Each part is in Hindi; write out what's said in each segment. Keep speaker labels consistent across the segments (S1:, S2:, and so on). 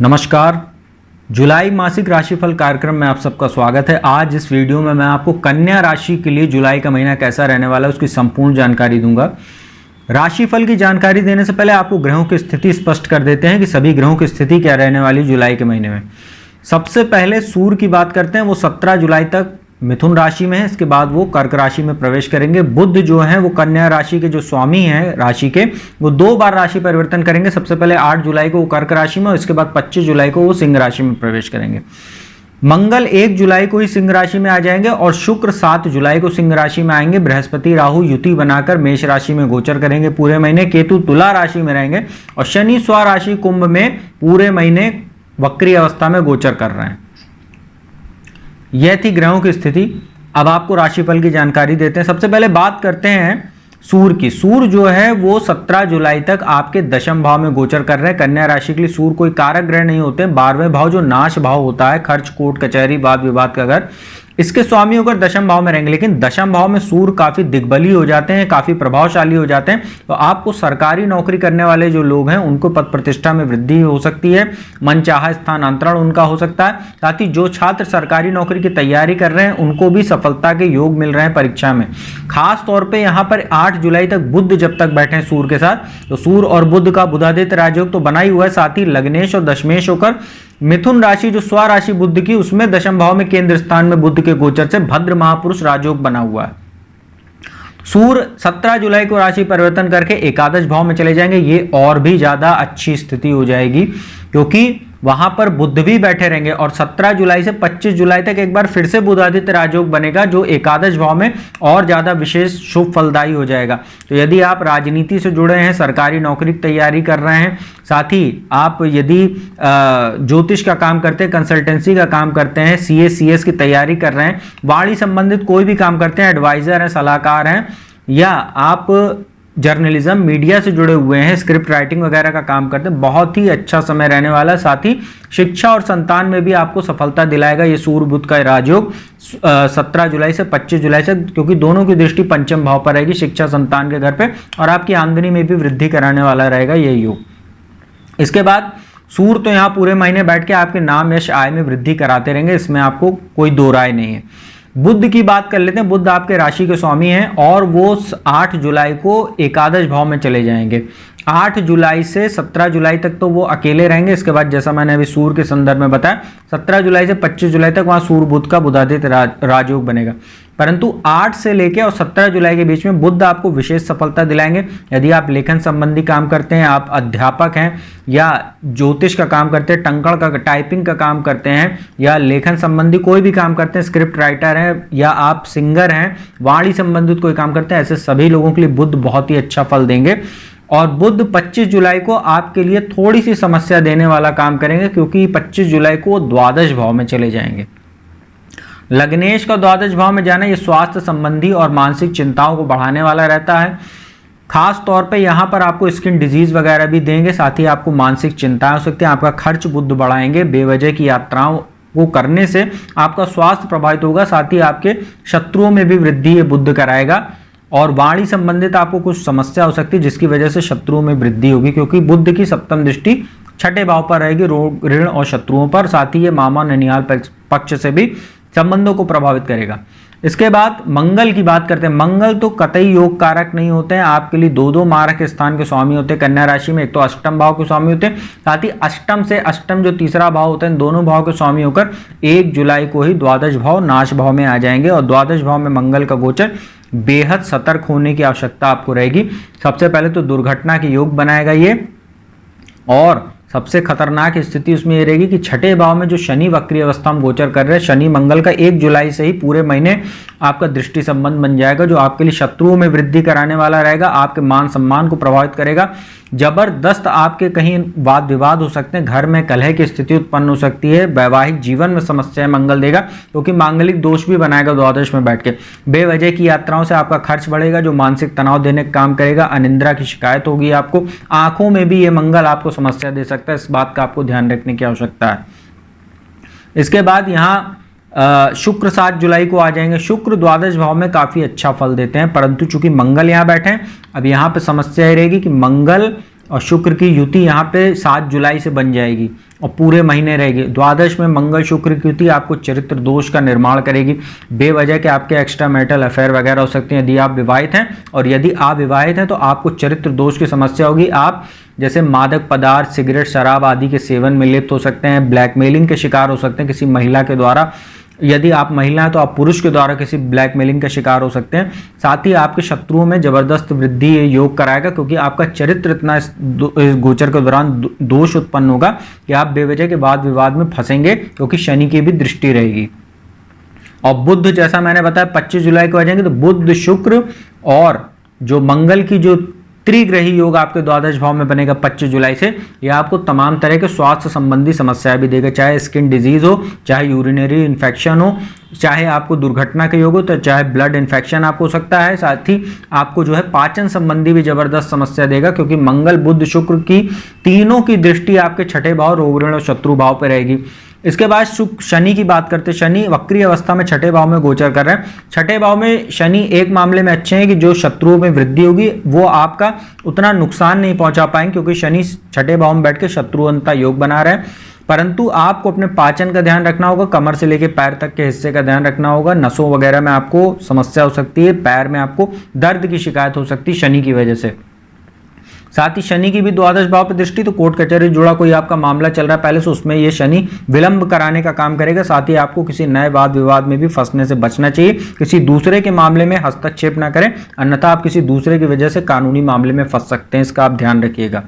S1: नमस्कार। जुलाई मासिक राशिफल कार्यक्रम में आप सबका स्वागत है। आज इस वीडियो में मैं आपको कन्या राशि के लिए जुलाई का महीना कैसा रहने वाला है उसकी संपूर्ण जानकारी दूंगा। राशिफल की जानकारी देने से पहले आपको ग्रहों की स्थिति स्पष्ट कर देते हैं कि सभी ग्रहों की स्थिति क्या रहने वाली जुलाई के महीने में। सबसे पहले सूर्य की बात करते हैं। वो 17 जुलाई तक मिथुन राशि में है, इसके बाद वो कर्क राशि में प्रवेश करेंगे। बुध जो है वो कन्या राशि के जो स्वामी हैं राशि के, वो 2 बार राशि परिवर्तन करेंगे। सबसे पहले 8 जुलाई को वो कर्क राशि में और इसके बाद 25 जुलाई को वो सिंह राशि में प्रवेश करेंगे। मंगल 1 जुलाई को ही सिंह राशि में आ जाएंगे और शुक्र 7 जुलाई को सिंह राशि में आएंगे। बृहस्पति राहु युति बनाकर मेष राशि में गोचर करेंगे पूरे महीने। केतु तुला राशि में रहेंगे और शनि स्वराशि कुंभ में पूरे महीने वक्री अवस्था में गोचर कर रहे हैं। यह थी ग्रहों की स्थिति। अब आपको राशिफल की जानकारी देते हैं। सबसे पहले बात करते हैं सूर्य की। सूर्य जो है वो 17 जुलाई तक आपके दशम भाव में गोचर कर रहे हैं। कन्या राशि के लिए सूर्य कोई कारक ग्रह नहीं होते। 12वें भाव जो नाश भाव होता है, खर्च कोर्ट कचहरी वाद विवाद का घर, इसके स्वामी होकर दशम भाव में रहेंगे। लेकिन दशम भाव में सूर्य काफी दिग्बली हो जाते हैं, काफी प्रभावशाली हो जाते हैं। तो आपको सरकारी नौकरी करने वाले जो लोग हैं उनको पद प्रतिष्ठा में वृद्धि हो सकती है, मनचाहा स्थानांतरण उनका हो सकता है। साथ ही जो छात्र सरकारी नौकरी की तैयारी कर रहे हैं उनको भी सफलता के योग मिल रहे हैं परीक्षा में। खास तौर पर यहाँ पर 8 जुलाई तक बुध जब तक बैठे हैं सूर्य के साथ, तो सूर्य और बुध का बुधादित्य राजयोग तो बना ही हुआ है। साथ ही लग्नेश और दशमेश होकर मिथुन राशि जो स्वराशि बुध की, उसमें दशम भाव में केंद्र स्थान में बुध के गोचर से भद्र महापुरुष राजयोग बना हुआ है। सूर्य 17 जुलाई को राशि परिवर्तन करके एकादश भाव में चले जाएंगे। ये और भी ज्यादा अच्छी स्थिति हो जाएगी क्योंकि वहां पर बुध भी बैठे रहेंगे और 17 जुलाई से 25 जुलाई तक एक बार फिर से बुधादित्य राजयोग बनेगा जो एकादश भाव में और ज्यादा विशेष शुभ फलदायी हो जाएगा। तो यदि आप राजनीति से जुड़े हैं, सरकारी नौकरी की तैयारी कर रहे हैं, साथ ही आप यदि ज्योतिष का काम करते हैं, कंसल्टेंसी का काम करते हैं, CS की तैयारी कर रहे हैं, वाणी संबंधित कोई भी काम करते हैं, एडवाइजर हैं, सलाहकार हैं, या आप जर्नलिज्म मीडिया से जुड़े हुए हैं, स्क्रिप्ट राइटिंग वगैरह का काम करते हैं, बहुत ही अच्छा समय रहने वाला है। साथ ही शिक्षा और संतान में भी आपको सफलता दिलाएगा ये सूर्य बुध का राजयोग 17 जुलाई से 25 जुलाई से, क्योंकि दोनों की दृष्टि पंचम भाव पर रहेगी, शिक्षा संतान के घर पे, और आपकी आमदनी में भी वृद्धि कराने वाला रहेगा ये योग। इसके बाद सूर्य तो यहाँ पूरे महीने बैठ के आपके नाम यश आय में वृद्धि कराते रहेंगे, इसमें आपको कोई दो राय नहीं है। बुध की बात कर लेते हैं। बुध आपके राशि के स्वामी हैं और वो 8 जुलाई को एकादश भाव में चले जाएंगे। 8 जुलाई से 17 जुलाई तक तो वो अकेले रहेंगे। इसके बाद जैसा मैंने अभी सूर्य के संदर्भ में बताया, 17 जुलाई से 25 जुलाई तक वहां सूर्य बुध का बुधादित्य राजयोग बनेगा। परंतु 8 से लेकर और 17 जुलाई के बीच में बुध आपको विशेष सफलता दिलाएंगे। यदि आप लेखन संबंधी काम करते हैं, आप अध्यापक हैं या ज्योतिष का काम करते हैं, टंकण का टाइपिंग का काम करते हैं, या लेखन संबंधी कोई भी काम करते हैं, स्क्रिप्ट राइटर हैं, या आप सिंगर हैं, वाणी संबंधित कोई काम करते हैं, ऐसे सभी लोगों के लिए बुध बहुत ही अच्छा फल देंगे। और बुध 25 जुलाई को आपके लिए थोड़ी सी समस्या देने वाला काम करेंगे क्योंकि 25 जुलाई को द्वादश भाव में चले जाएंगे। लग्नेश का द्वादश भाव में जाना ये स्वास्थ्य संबंधी और मानसिक चिंताओं को बढ़ाने वाला रहता है। खास तौर पे यहाँ पर आपको स्किन डिजीज वगैरह भी देंगे। साथ ही आपको मानसिक चिंताएं हो सकती हैं, आपका खर्च बुध बढ़ाएंगे। बेवजह की यात्राओं को करने से आपका स्वास्थ्य प्रभावित होगा। साथ ही आपके शत्रुओं में भी वृद्धि ये बुध कराएगा और वाणी संबंधित आपको कुछ समस्या हो सकती है जिसकी वजह से शत्रुओं में वृद्धि होगी, क्योंकि बुध की सप्तम दृष्टि 6ठे भाव पर रहेगी, रोग ऋण और शत्रुओं पर। साथ ही ये मामा ननिहाल पक्ष से भी संबंधों को प्रभावित करेगा। इसके बाद मंगल की बात करते हैं। मंगल तो कतई योग कारक नहीं होते हैं, आपके लिए 2 मारक स्थान के स्वामी होते हैं कन्या राशि में। एक तो अष्टम भाव के स्वामी होते हैं, साथ ही अष्टम से अष्टम जो तीसरा भाव होता है, दोनों भाव के स्वामी होकर 1 जुलाई को ही द्वादश भाव नाश भाव में आ जाएंगे। और द्वादश भाव में मंगल का गोचर बेहद सतर्क होने की आवश्यकता आपको रहेगी। सबसे पहले तो दुर्घटना के योग बनाएगा ये, और सबसे खतरनाक स्थिति उसमें ये रहेगी कि 6ठे भाव में जो शनि वक्री अवस्था में गोचर कर रहे हैं, शनि मंगल का 1 जुलाई से ही पूरे महीने आपका दृष्टि संबंध बन जाएगा, जो आपके लिए शत्रुओं में वृद्धि कराने वाला रहेगा, आपके मान सम्मान को प्रभावित करेगा। जबरदस्त आपके कहीं वाद विवाद हो सकते हैं, घर में कलह की स्थिति उत्पन्न हो सकती है, वैवाहिक जीवन में समस्याएं मंगल देगा क्योंकि मांगलिक दोष भी बनाएगा द्वादश में बैठ के। बेवजह की यात्राओं से आपका खर्च बढ़ेगा जो मानसिक तनाव देने का काम करेगा। अनिद्रा की शिकायत होगी आपको, आंखों में भी ये मंगल आपको समस्या दे सकता है, इस बात का आपको ध्यान रखने की आवश्यकता है। इसके बाद यहाँ शुक्र 7 जुलाई को आ जाएंगे। शुक्र द्वादश भाव में काफी अच्छा फल देते हैं, परंतु चूंकि मंगल यहाँ बैठे हैं, अब यहाँ पे समस्या ये रहेगी कि मंगल और शुक्र की युति यहाँ पे 7 जुलाई से बन जाएगी और पूरे महीने रहेगी। द्वादश में मंगल शुक्र की युति आपको चरित्र दोष का निर्माण करेगी। बेवजह के आपके एक्स्ट्रा मैरिटल अफेयर वगैरह हो सकते हैं यदि आप विवाहित हैं, और यदि आप विवाहित हैं तो आपको चरित्र दोष की समस्या होगी। आप जैसे मादक पदार्थ, सिगरेट, शराब आदि के सेवन में लिप्त हो सकते हैं, ब्लैकमेलिंग के शिकार हो सकते हैं किसी महिला के द्वारा। यदि आप महिला हैं तो आप पुरुष के द्वारा किसी ब्लैकमेलिंग का शिकार हो सकते हैं। साथ ही आपके शत्रुओं में जबरदस्त वृद्धि योग कराएगा, क्योंकि आपका चरित्र इतना इस गोचर के दौरान दोष उत्पन्न होगा कि आप बेवजह के वाद विवाद में फंसेंगे, क्योंकि शनि की भी दृष्टि रहेगी। और बुध, जैसा मैंने बताया 25 जुलाई को आ जाएंगे, तो बुध, शुक्र और जो मंगल की जो त्रिग्रही योग आपके द्वादश भाव में बनेगा 25 जुलाई से, यह आपको तमाम तरह के स्वास्थ्य संबंधी समस्याएं भी देगा, चाहे स्किन डिजीज हो, चाहे यूरिनरी इन्फेक्शन हो, चाहे आपको दुर्घटना के योग हो, तो चाहे ब्लड इन्फेक्शन आपको हो सकता है। साथ ही आपको जो है पाचन संबंधी भी जबरदस्त समस्या देगा, क्योंकि मंगल, बुध, शुक्र की तीनों की दृष्टि आपके छठे भाव, रोग ऋण और शत्रु भाव पर रहेगी। इसके बाद शनि की बात करते हैं। शनि वक्री अवस्था में छठे भाव में गोचर कर रहे हैं। छठे भाव में शनि एक मामले में अच्छे हैं कि जो शत्रुओं में वृद्धि होगी वो आपका उतना नुकसान नहीं पहुंचा पाएंगे, क्योंकि शनि छठे भाव में बैठ के शत्रुअंता योग बना रहे हैं। परंतु आपको अपने पाचन का ध्यान रखना होगा, कमर से लेकर पैर तक के हिस्से का ध्यान रखना होगा। नसों वगैरह में आपको समस्या हो सकती है, पैर में आपको दर्द की शिकायत हो सकती है शनि की वजह से। साथ ही शनि की भी द्वादश भाव पर दृष्टि, तो कोर्ट कचहरी जुड़ा कोई आपका मामला चल रहा है पहले से, उसमें ये शनि विलंब कराने का काम करेगा। साथ ही आपको किसी नए वाद विवाद में भी फंसने से बचना चाहिए, किसी दूसरे के मामले में हस्तक्षेप ना करें, अन्यथा आप किसी दूसरे की वजह से कानूनी मामले में फंस सकते हैं, इसका आप ध्यान रखिएगा।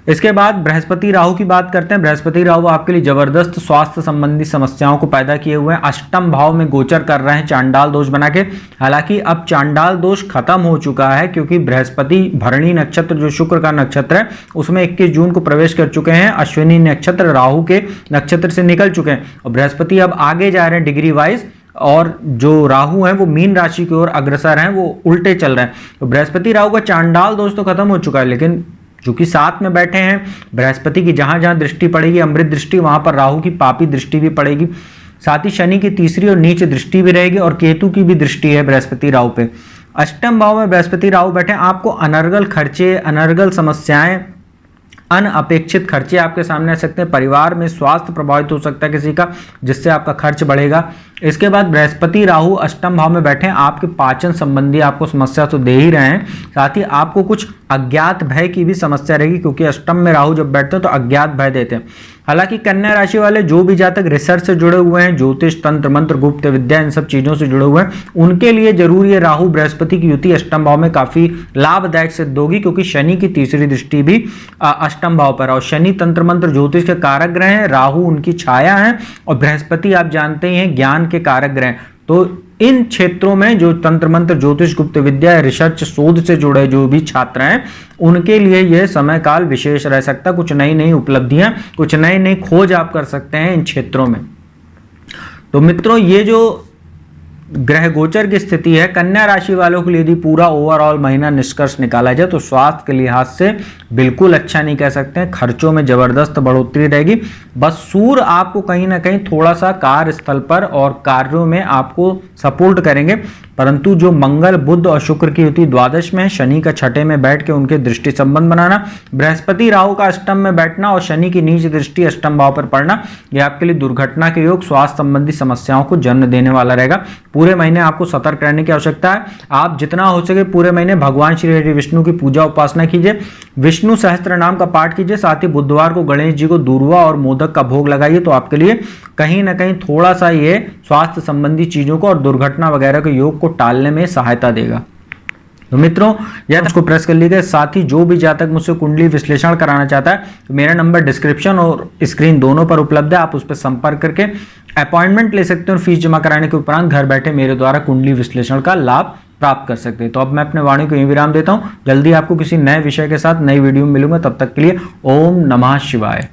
S1: इसके बाद बृहस्पति राहु की बात करते हैं। बृहस्पति राहु आपके लिए जबरदस्त स्वास्थ्य संबंधी समस्याओं को पैदा किए हुए हैं। अष्टम भाव में गोचर कर रहे हैं चांडाल दोष बना के। हालांकि अब चांडाल दोष खत्म हो चुका है, क्योंकि बृहस्पति भरणी नक्षत्र जो शुक्र का नक्षत्र है उसमें 21 जून को प्रवेश कर चुके हैं। अश्विनी नक्षत्र राहु के नक्षत्र से निकल चुके हैं और बृहस्पति अब आगे जा रहे हैं डिग्री वाइज, और जो राहु हैं वो मीन राशि की ओर अग्रसर हैं, वो उल्टे चल रहे हैं। तो बृहस्पति राहु का चांडाल दोष तो खत्म हो चुका है, लेकिन चूंकि साथ में बैठे हैं, बृहस्पति की जहां जहां दृष्टि पड़ेगी अमृत दृष्टि, वहां पर राहु की पापी दृष्टि भी पड़ेगी। साथ ही शनि की तीसरी और नीच दृष्टि भी रहेगी, और केतु की भी दृष्टि है बृहस्पति राहु पे। अष्टम भाव में बृहस्पति राहु बैठे, आपको अनर्गल खर्चे, अनर्गल समस्याएं, अनअपेक्षित खर्चे आपके सामने आ सकते हैं। परिवार में स्वास्थ्य प्रभावित हो सकता है किसी का, जिससे आपका खर्च बढ़ेगा। इसके बाद बृहस्पति राहु अष्टम भाव में बैठे, आपके पाचन संबंधी आपको समस्या तो दे ही रहे हैं, साथ ही आपको कुछ अज्ञात भय की भी समस्या रहेगी, क्योंकि अष्टम में राहु जब बैठते हैं तो अज्ञात भय देते हैं। हालांकि कन्या राशि वाले जो भी जातक रिसर्च से जुड़े हुए हैं, ज्योतिष, तंत्र मंत्र, गुप्त विद्या, इन सब चीजों से जुड़े हुए हैं, उनके लिए जरूर ये राहु बृहस्पति की युति अष्टम भाव में काफी लाभदायक सिद्ध होगी, क्योंकि शनि की तीसरी दृष्टि भी अष्टम भाव पर, और शनि तंत्र मंत्र ज्योतिष के कारक ग्रह हैं, राहु उनकी छाया है, और बृहस्पति आप जानते ही हैं ज्ञान के कारक ग्रह। तो इन क्षेत्रों में जो तंत्र मंत्र, ज्योतिष, गुप्त विद्या, रिसर्च, शोध से जुड़े जो भी छात्र हैं, उनके लिए यह समय काल विशेष रह सकता है। कुछ नई नई उपलब्धियां, कुछ नई नई खोज आप कर सकते हैं इन क्षेत्रों में। तो मित्रों, ये जो ग्रह गोचर की स्थिति है, कन्या राशि वालों के लिए यदि पूरा ओवरऑल महीना निष्कर्ष निकाला जाए तो स्वास्थ्य के लिहाज से बिल्कुल अच्छा नहीं कह सकते हैं। खर्चों में जबरदस्त बढ़ोतरी रहेगी। बस सूर्य आपको कहीं ना कहीं थोड़ा सा कार्यस्थल पर और कार्यों में आपको सपोर्ट करेंगे, परंतु जो मंगल, बुध और शुक्र की युति द्वादश में, शनि का छठे में बैठ के उनके दृष्टि संबंध बनाना, बृहस्पति राहु का अष्टम में बैठना और शनि की नीच दृष्टि अष्टम भाव पर पड़ना, यह आपके लिए दुर्घटना के योग, स्वास्थ्य संबंधी समस्याओं को जन्म देने वाला रहेगा। पूरे महीने आपको सतर्क रहने की आवश्यकता है। आप जितना हो सके पूरे महीने भगवान श्री हरि विष्णु की पूजा उपासना कीजिए, विष्णु सहस्त्र नाम का पाठ कीजिए, साथ ही बुधवार को गणेश जी को दूर्वा और मोदक का भोग लगाइए, तो आपके लिए कहीं ना कहीं थोड़ा सा ये स्वास्थ्य संबंधी चीजों को और दुर्घटना वगैरह के योग को टालने में सहायता देगा। तो मित्रों, यह उसको प्रेस कर लीजिए। साथ ही जो भी जातक मुझसे कुंडली विश्लेषण कराना चाहता है तो मेरा नंबर डिस्क्रिप्शन और स्क्रीन दोनों पर उपलब्ध है, आप उस पर संपर्क करके अपॉइंटमेंट ले सकते हैं और फीस जमा कराने के उपरांत घर बैठे मेरे द्वारा कुंडली विश्लेषण का लाभ प्राप्त कर सकते हैं। तो अब मैं अपने वाणी को यहीं विराम देता हूं। जल्दी आपको किसी नए विषय के साथ नई वीडियो में मिलूंगा, तब तक के लिए ओम नमः शिवाय।